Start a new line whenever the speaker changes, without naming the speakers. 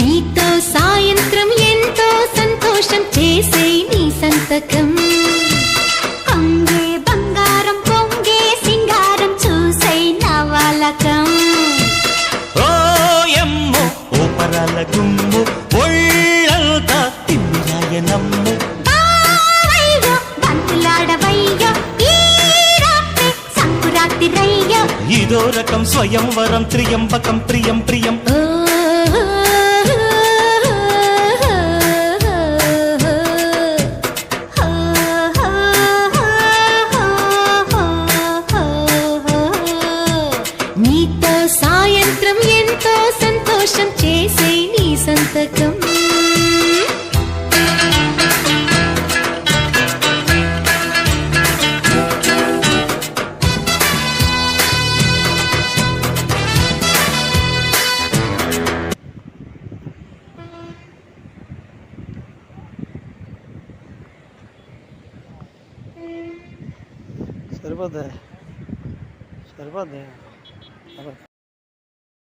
నీతో సాయంత్రం ఎంతో సంతోషం చేసే నీ సంతకం కొంగే బంగారం పొంగే సింగారం చూసే నవలకం
ఓ ఎమ్మో ఓ పరాల గుమ్ము ఒళ్ళంతా తిమ్మిరాయ నమ్ము
బంతులాడవయ్యో ఈ రాత్రి సంకురాత్రి రయ్యో
ఇదో రకం స్వయంవరం త్రియంబకం ప్రియం ప్రియం
నీతో సాయంత్రం ఎంతో సంతోషం చేసే నీ సంతకం
సరిపోద్ది